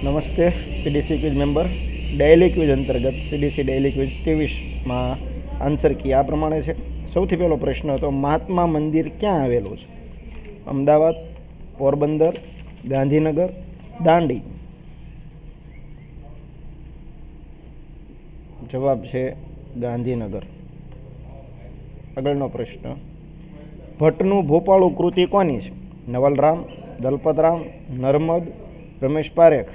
નમસ્તે CDC quiz member daily quiz અંતર્ગત CDC daily quiz 23માં આન્સર કી આ પ્રમાણે છે. સૌથી પહેલો પ્રશ્ન હતો, મહાત્મા મંદિર ક્યાં આવેલું છે? અમદાવાદ, પોરબંદર, ગાંધીનગર, દાંડી. જવાબ છે ગાંધીનગર. આગળનો પ્રશ્ન, ભટ્ટનું ભોપાળું કૃતિ કોની છે? નવલરામ, દલપતરામ, નર્મદ, રમેશ પારેખ.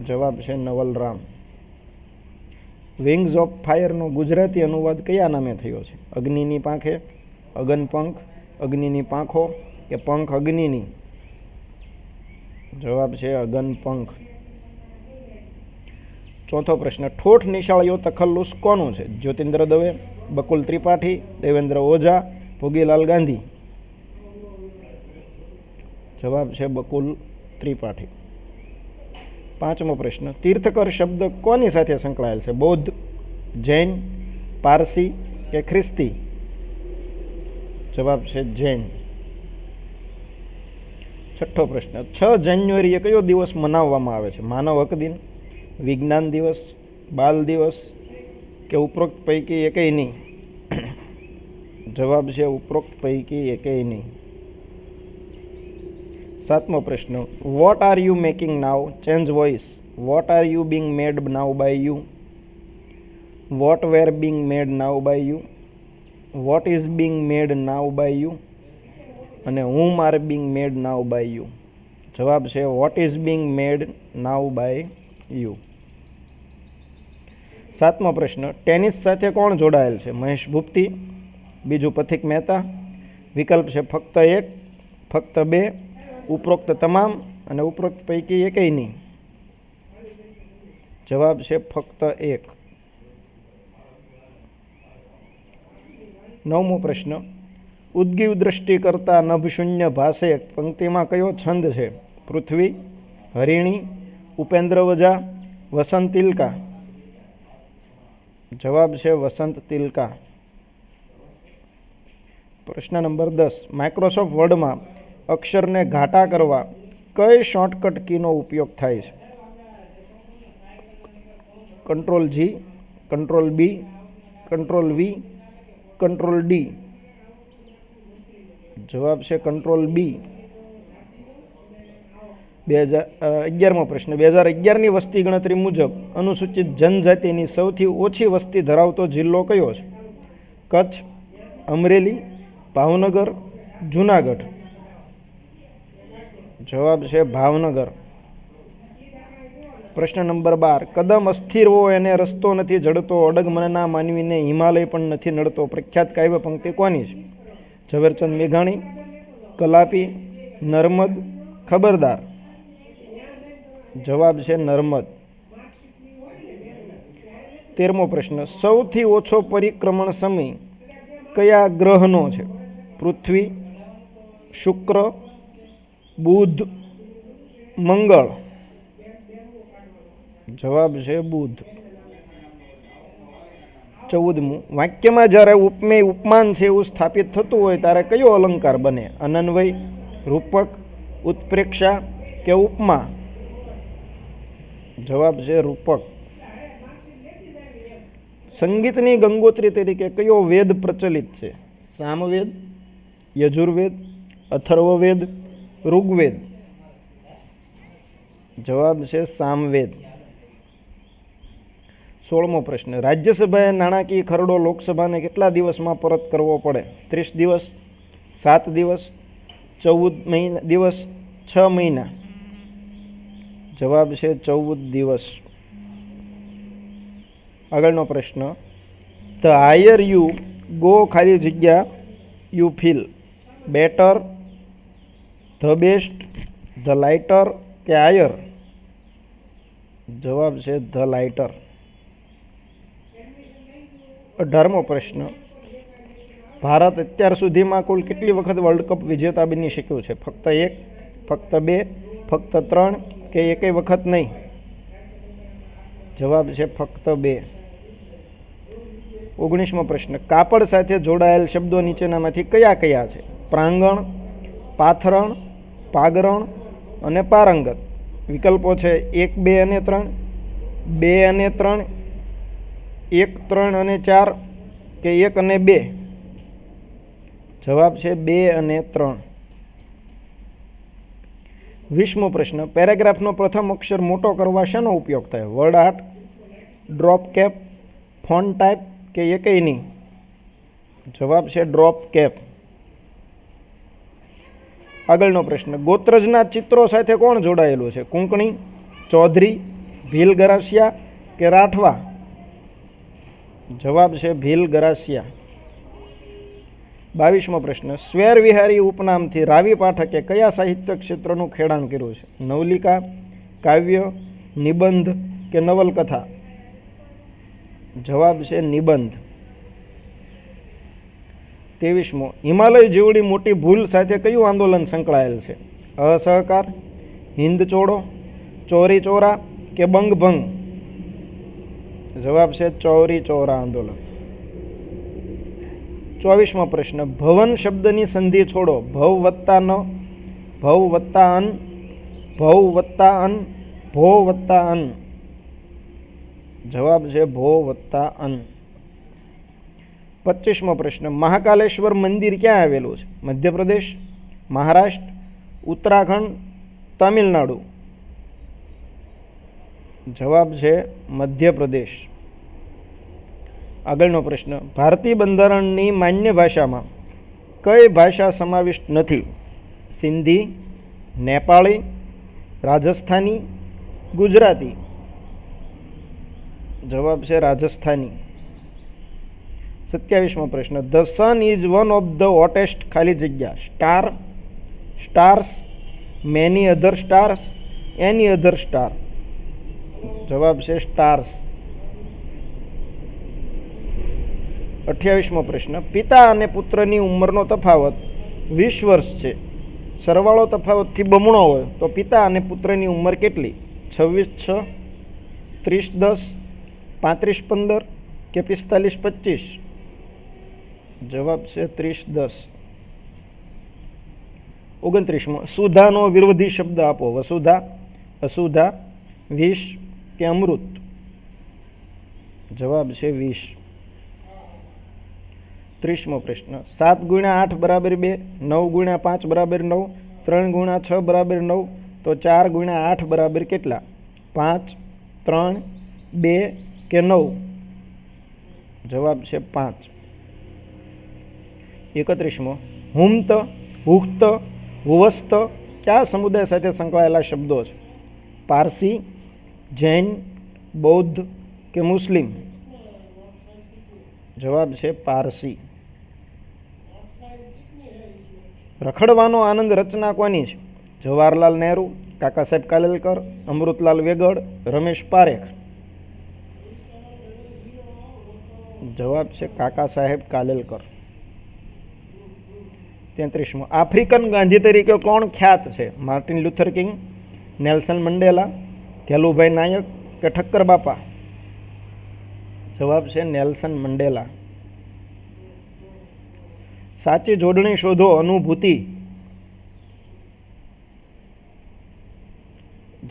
જવાબ છે નવલરામ. વિંગ્સ ઓફ ફાયરનો ગુજરાતી અનુવાદ કયા નામે થયો છે? અગ્નિની પાંખે, અગનપંખ, અગ્નિની પાંખો કે પંખ અગ્નિની? જવાબ છે અગનપંખ. ચોથો પ્રશ્ન, ઠોઠ નિશાળીઓ તખલ્લુસ કોનું છે? જ્યોતિન્દ્ર દવે, બકુલ ત્રિપાઠી, દેવેન્દ્ર ઓઝા, ભોગીલાલ ગાંધી. જવાબ છે બકુલ ત્રિપાઠી. પાંચમો પ્રશ્ન, તીર્થકર શબ્દ કોની સાથે સંકળાયેલ છે? બૌદ્ધ, જૈન, પારસી કે ખ્રિસ્તી? જવાબ છે જૈન. છઠ્ઠો પ્રશ્ન, 6 જાન્યુઆરીએ કયો દિવસ મનાવવામાં આવે છે? માનવ હક દિન, વિજ્ઞાન દિવસ, બાલ દિવસ કે ઉપરોક્ત પૈકી એકેય નહીં? જવાબ છે ઉપરોક્ત પૈકી એકેય નહીં. સાતમો પ્રશ્ન, what are you making now? Change voice. What are you being made now by you? What were being made now by you? What is being made now by you? અને whom are being made now by you? જવાબ છે what is being made now by you. સાતમો પ્રશ્ન, tennis સાથે કોણ જોડાયેલ છે? મહેશ ભૂપતિ, બીજું પથિક મહેતા. વિકલ્પ છે ફક્ત એક, ફક્ત બે, ઉપરોક્ત તમામ અને ઉપરોક્ત પૈકી એકેય નહીં. જવાબ છે ફક્ત એક. નવમો પ્રશ્ન, ઉદ્ગીવ દ્રષ્ટિ કરતા નભશૂન્ય ભાષે પંક્તિમાં કયો છંદ છે? પૃથ્વી, હરિણી, ઉપેન્દ્ર વજા, વસંત તિલકા. જવાબ છે વસંત તિલકા. પ્રશ્ન નંબર 10, માઇક્રોસોફ્ટ વર્ડમાં અક્ષરને ઘાટા કરવા કઈ શોર્ટકટ કીનો ઉપયોગ થાય છે? Control G, control B, control V, control D. જવાબ છે કંટ્રોલ B. 11મો પ્રશ્ન, 2011ની વસ્તી ગણતરી મુજબ અનુસૂચિત જનજાતિની સૌથી ઓછી વસ્તી ધરાવતો જિલ્લો કયો છે? કચ્છ, અમરેલી, ભાવનગર, જૂનાગઢ. જવાબ છે ભાવનગર. પ્રશ્ન નંબર 12, કદમ અસ્થિર હો એને રસ્તો નથી જડતો, અડગ મનના માનવીને હિમાલય પણ નથી નડતો. પ્રખ્યાત કાવ્ય પંક્તિ કોની છે? ઝવેરચંદ મેઘાણી, કલાપી, નર્મદ, ખબરદાર. જવાબ છે નર્મદ. 13મો પ્રશ્ન, સૌથી ઓછો પરિક્રમણ સમય કયા ગ્રહનો છે? પૃથ્વી, શુક્ર, બુધ, મંગળ. જવાબ છે બુધ. 14મું, વાક્યમાં જ્યારે ઉપમેય ઉપમાન છે એવું સ્થાપિત થતું હોય ત્યારે કયો અલંકાર બને? અનન્વય, રૂપક, ઉત્પ્રેક્ષા કે ઉપમા? જવાબ છે રૂપક. સંગીતની ગંગોત્રી તરીકે કયો વેદ પ્રચલિત છે? સામવેદ, યજુર્વેદ, અથર્વવેદ, ઋગ્વેદ. જવાબ છે સામવેદ. 16મો પ્રશ્ન, રાજ્યસભાએ નાણાકીય ખરડો લોકસભાને કેટલા દિવસમાં પરત કરવો પડે? 30 દિવસ, 7 દિવસ, 14 દિવસ, 6 મહિના. જવાબ છે 14 દિવસ. આગળનો પ્રશ્ન, ધ હાયર યુ ગો ખાલી જગ્યા you feel better, the best, the lighter કે હાયર? જવાબ છે ધ લાઇટર. 18મો પ્રશ્ન, ભારત અત્યાર સુધીમાં કુલ કેટલી વખત વર્લ્ડ કપ વિજેતા બની શક્યું છે? ફક્ત 1, ફક્ત 2, ફક્ત 3 કે એકેય વખત નહીં? જવાબ છે ફક્ત 2. 19મો પ્રશ્ન, કાપડ સાથે જોડાયેલ શબ્દો નીચેનામાંથી કયા કયા છે? પ્રાંગણ, પાથરણ, પાગરણ અને પારંગત. વિકલ્પો છે 1, 2 અને 3, 2 અને 3, 1, 3 અને 4 કે 1 અને 2? જવાબ છે 2 અને 3. 20મો પ્રશ્ન, પેરેગ્રાફનો પ્રથમ અક્ષર મોટો કરવા શેનો ઉપયોગ થાય? Word art, drop cap, font type કે એકેય નહીં? જવાબ છે ડ્રોપ કેપ. આગળનો પ્રશ્ન, ગોત્રજના ચિત્રો સાથે કોણ જોડાયેલું છે? કુંકણી, ચૌધરી, ભીલ ગરાસિયા કે રાઠવા? જવાબ છે ભીલ ગરાસિયા. 22મો પ્રશ્ન, સ્વેર વિહારી ઉપનામથી રાવી પાઠકે કયા સાહિત્ય ક્ષેત્રનું ખેડાણ કર્યું છે? નવલિકા, કાવ્ય, નિબંધ કે નવલકથા? જવાબ છે નિબંધ. 23મો, હિમાલય જેવડી મોટી ભૂલ સાથે કયું આંદોલન સંકળાયેલ છે? અસહકાર, હિન્દ ચોડો, ચોરી ચોરા કે બંગભંગ? જવાબ છે ચોરી ચોરા આંદોલન. 24મો પ્રશ્ન, ભવન શબ્દની સંધિ છોડો. ભવ વત્તા ન, ભવ વત્તા અન, ભવ વત્તા અન, ભો વત્તા અન? જવાબ છે ભો વત્તા અન. 25મો પ્રશ્ન, મહાકાલેશ્વર મંદિર ક્યાં આવેલું છે? મધ્યપ્રદેશ, મહારાષ્ટ્ર, ઉત્તરાખંડ, તમિલનાડુ? જવાબ છે મધ્યપ્રદેશ. આગળનો પ્રશ્ન, ભારતીય બંધારણની માન્ય ભાષામાં કઈ ભાષા સમાવિષ્ટ નથી? સિંધી, નેપાળી, રાજસ્થાની, ગુજરાતી? જવાબ છે રાજસ્થાની. 27મો પ્રશ્ન, the sun is one of the hottest ખાલી જગ્યા star, stars, many other stars, any other star? જવાબ છે સ્ટાર્સ. 28મો પ્રશ્ન, પિતા અને પુત્રની ઉંમરનો તફાવત 20 વર્ષ છે. સરવાળો તફાવતથી બમણો હોય તો પિતા અને પુત્રની ઉંમર કેટલી? 26-6, 30-10, 35-15 કે 45-25? જવાબ છે 30-10. 29મો, સુધાનો વિરોધી શબ્દ આપો. વસુધા, અસુધા, વિષ કે અમૃત? જવાબ છે વિષ. 30મો પ્રશ્ન, 7 × 8 = 2, 9 × 5 = 9, 3 × 6 = 9 તો 4 × 8 બરાબર કેટલા? 5, 3, 2 કે 9? જવાબ છે 5. 31મો, હુમત, હુખ્ત, હુવસ્ત કયા સમુદાય સાથે સંકળાયેલા શબ્દો છે? પારસી, જૈન, બૌદ્ધ કે મુસ્લિમ? જવાબ છે પારસી. રખડવાનો આનંદ રચના કોની છે? જવાહરલાલ નહેરુ, કાકા સાહેબ કાલેલકર, અમૃતલાલ વેગડ, રમેશ પારેખ? જવાબ છે કાકા સાહેબ કાલેલકર. 33મો, આફ્રિકન ગાંધી તરીકે કોણ ખ્યાત છે? Martin Luther King, Nelson Mandela, Khelubhai Nayak કે ઠક્કર બાપા? જવાબ છે નેલ્સન મંડેલા. સાચી જોડણી શોધો. અનુભૂતિ?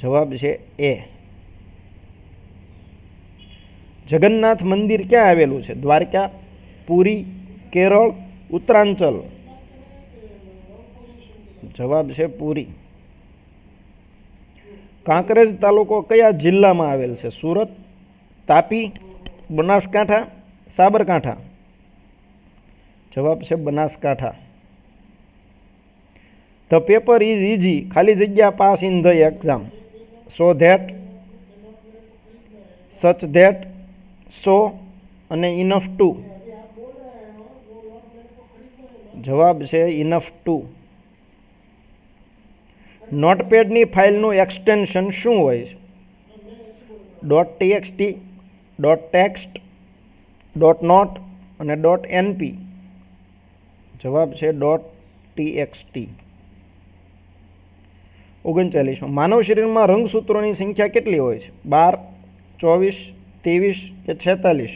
જવાબ છે એ. જગન્નાથ મંદિર ક્યાં આવેલું છે? દ્વારકા, પુરી, કેરળ, ઉત્તરાંચલ? જવાબ છે પુરી. કાંકરેજ તાલુકો કયા જિલ્લામાં આવેલ છે? સુરત, તાપી, બનાસકાંઠા, સાબરકાંઠા? જવાબ છે Banaskantha. The paper is easy ખાલી જગ્યા pass in the exam. So that, such that, so અને ઇનફ ટુ? જવાબ છે ઇનફ ટુ. નોટપેડની ફાઇલનું એક્સટેન્શન શું હોય છે? .txt, .text, .not અને .np? જવાબ છે .txt. 39મો, માનવ શરીરમાં રંગસૂત્રોની સંખ્યા કેટલી હોય છે? 12, 24, 23 કે 46?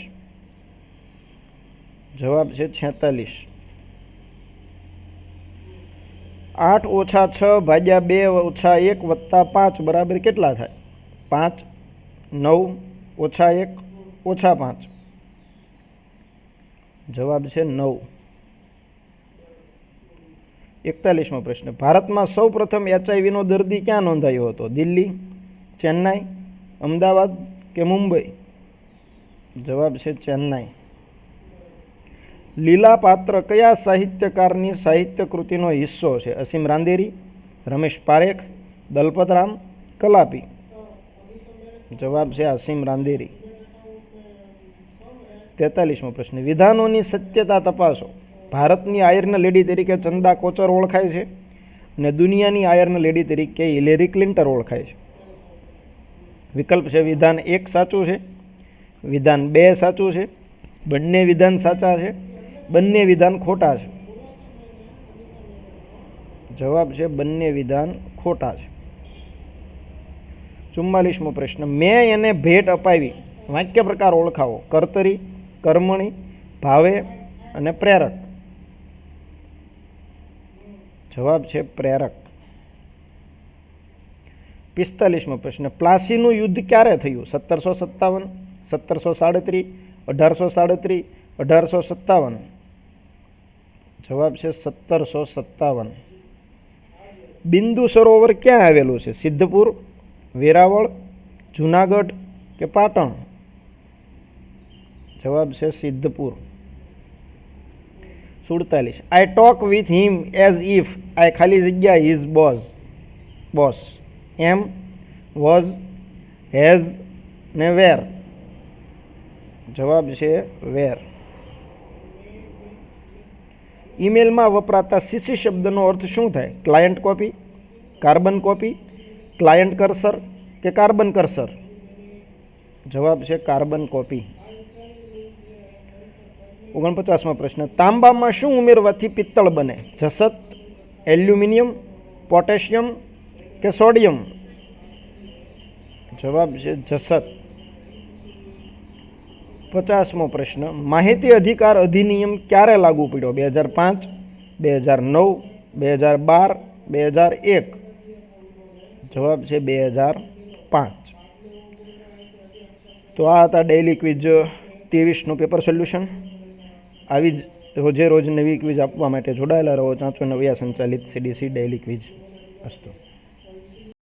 જવાબ છે 46. 8 ઓછા 6 ભાગ્યા 2 ઓછા 1 વત્તા 5 બરાબર કેટલા થાય? 5. 9 ઓછા 1 ઓછા 5. જવાબ છે 9. 41મો પ્રશ્ન. ભારતમાં સૌ પ્રથમ HIV નો દર્દી ક્યાં નોંધાયો હતો? દિલ્હી, ચેન્નાઈ, અમદાવાદ કે મુંબઈ? જવાબ છે ચેન્નાઈ. લીલા પાત્ર કયા સાહિત્યકારની સાહિત્ય કૃતિનો હિસ્સો છે? અસીમ રાંદેરી, રમેશ પારેખ, દલપતરામ, કલાપી? જવાબ છે અસીમ રાંદેરી. 43મો પ્રશ્ન. વિધાનોની સત્યતા તપાસો. ભારતની આયર્ન લેડી તરીકે ચંદા કોચર ઓળખાય છે અને દુનિયાની આયર્ન લેડી તરીકે હિલેરી ક્લિન્ટન ઓળખાય છે. વિકલ્પ છે વિધાન 1 સાચું છે, વિધાન 2 સાચું છે, બંને વિધાન સાચા છે, બંને વિધાન ખોટા છે. જવાબ છે બંને વિધાન ખોટા છે. 44મો પ્રશ્ન. મેં એને ભેટ અપાવી. વાક્ય પ્રકાર ઓળખાવો. કર્તરી, કર્મણી, ભાવે અને પ્રેરક? જવાબ છે પ્રેરક. 45મો પ્રશ્ન. પ્લાસીનું યુદ્ધ ક્યારે થયું? 1757, 1737, 1837, 1857? જવાબ છે 1757. બિંદુ સરોવર ક્યાં આવેલું છે? સિદ્ધપુર, વેરાવળ, જુનાગઢ કે પાટણ? જવાબ છે Siddhpur. 47. I talk with him as if I ખાલી જગ્યા his boss. Am, was, has ને વેર? જવાબ છે વેર. ઈમેલમાં વપરાતા સીસી શબ્દનો અર્થ શું થાય? Client copy, carbon copy, client cursor કે કાર્બન કર્સર? જવાબ છે કાર્બન કોપી. 49મો પ્રશ્ન. તાંબામાં શું ઉમેરવાથી પિત્તળ બને? જસત, એલ્યુમિનિયમ, પોટેશિયમ કે સોડિયમ? જવાબ છે જસત. 50મો પ્રશ્ન. માહિતી અધિકાર અધિનિયમ ક્યારે લાગુ પડ્યો? 2005, 2009, 2012, 2001? જવાબ છે 2005. તો આ હતા ડેઇલી ક્વિઝ 23નું પેપર સોલ્યુશન. આવી જ રોજે રોજ નવી ક્વિઝ આપવા માટે જોડાયેલા રહો ચાંચો નવિયા સંચાલિત CDC ડેઇલી ક્વિઝ. અસ્તુ.